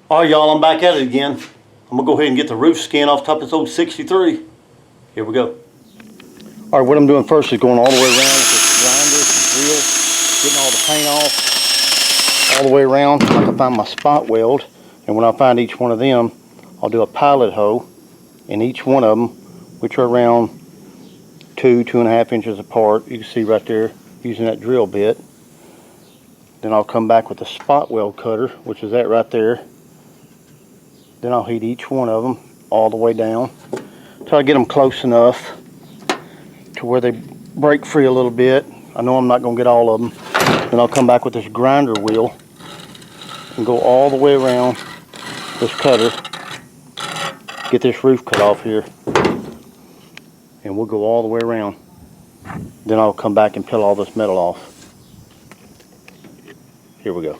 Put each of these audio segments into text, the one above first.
All right, y'all, I'm back at it again. I'm gonna go ahead and get the roof skin off top of this old 63. Here we go. All right, what I'm doing first is going all the way around with this grinder, drill, getting all the paint off, all the way around. I can find my spot weld, and when I find each one of them, I'll do a pilot hole in each one of them, which are around 2.5 inches apart. You can see right there using that drill bit. Then I'll come back with the spot weld cutter, which is that right there. Then I'll heat each one of them all the way down till I get them close enough to where they break free a little bit. I know I'm not going to get all of them. Then I'll come back with this grinder wheel and go all the way around this cutter, get this roof cut off here, and we'll go all the way around. Then I'll come back and peel all this metal off. Here we go.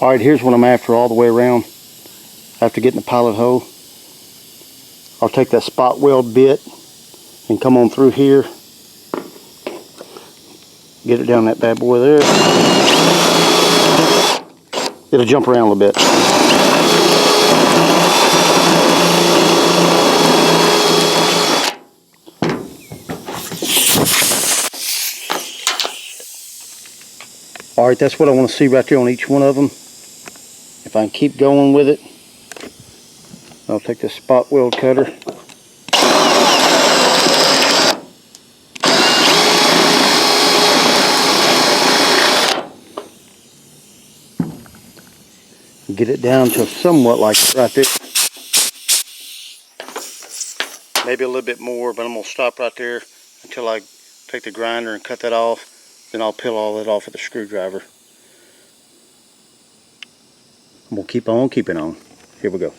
Alright, here's what I'm after all the way around. After getting the pilot hole, I'll take that spot weld bit and come on through here. Get it down that bad boy there. It'll jump around a little bit. Alright, that's what I want to see right there on each one of them. If I can keep going with it, I'll take this spot weld cutter. Get it down to somewhat like right there. Maybe a little bit more, but I'm going to stop right there until I take the grinder and cut that off. Then I'll peel all that off with a screwdriver. I'm going to keep on keeping on. Here we go.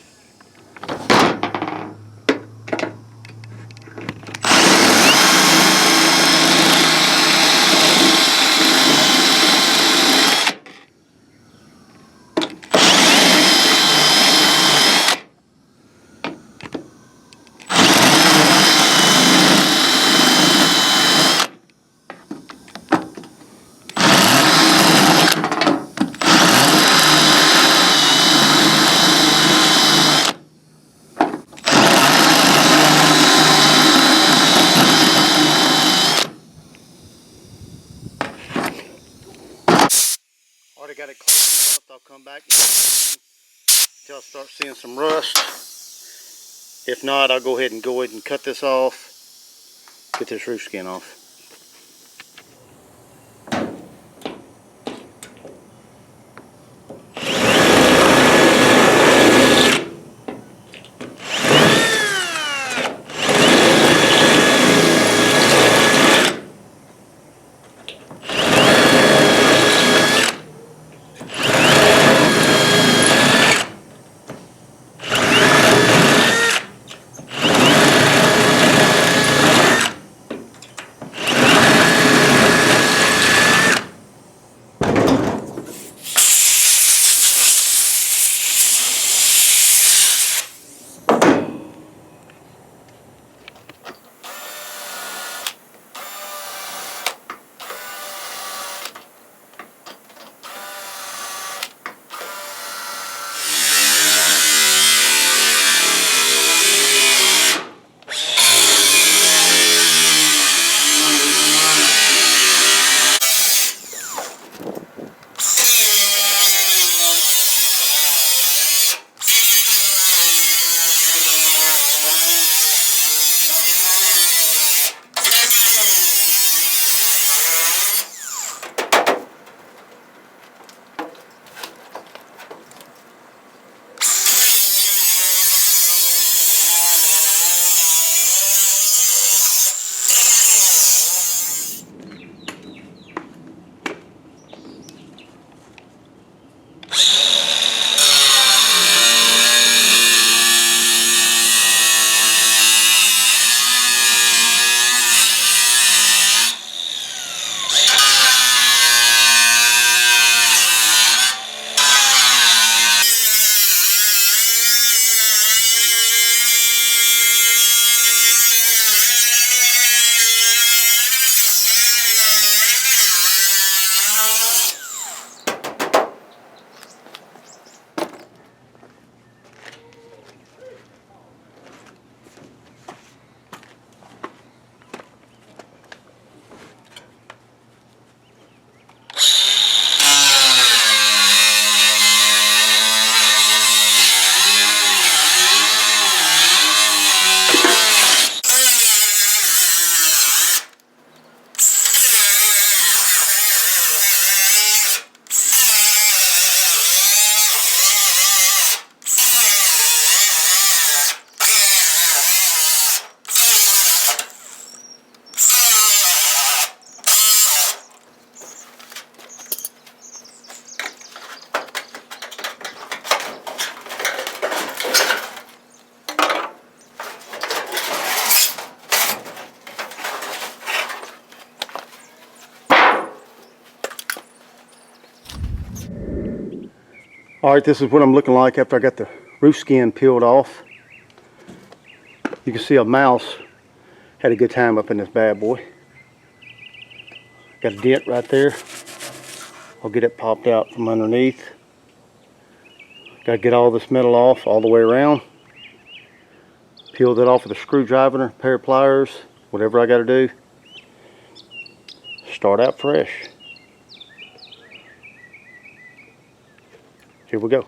Already got it close enough. I'll come back until I start seeing some rust. If not, I'll go ahead and cut this off, get this roof skin off. Alright, this is what I'm looking like after I got the roof skin peeled off. You can see a mouse had a good time up in this bad boy. Got a dent right there. I'll get it popped out from underneath. Got to get all this metal off all the way around. Peel that off with a screwdriver, a pair of pliers, whatever I got to do. Start out fresh. Here we go.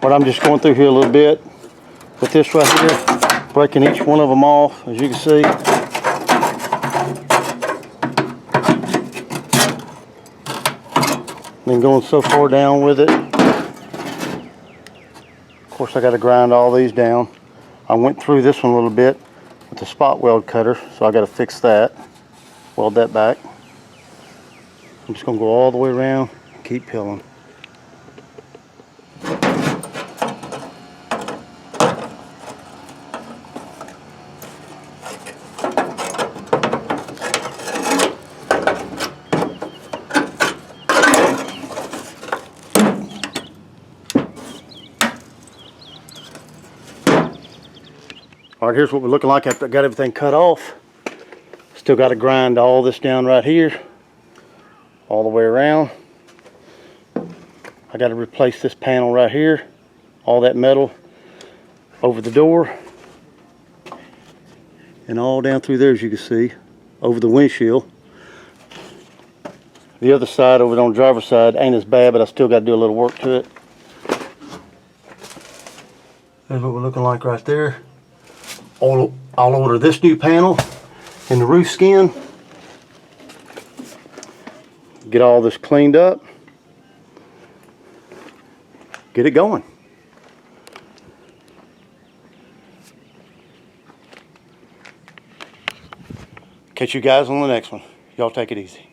But I'm just going through here a little bit with this right here, breaking each one of them off, as you can see. Then going so far down with it. Of course, I got to grind all these down. I went through this one a little bit with the spot weld cutter, so I got to fix that, weld that back. I'm just going to go all the way around and keep peeling. Alright, here's what we're looking like after I got everything cut off. Still got to grind all this down right here, all the way around. I got to replace this panel right here, all that metal over the door, and all down through there, as you can see, over the windshield. The other side, over on the driver's side, ain't as bad, but I still got to do a little work to it. That's what we're looking like right there. I'll order this new panel and the roof skin. Get all this cleaned up. Get it going. Catch you guys on the next one. Y'all take it easy.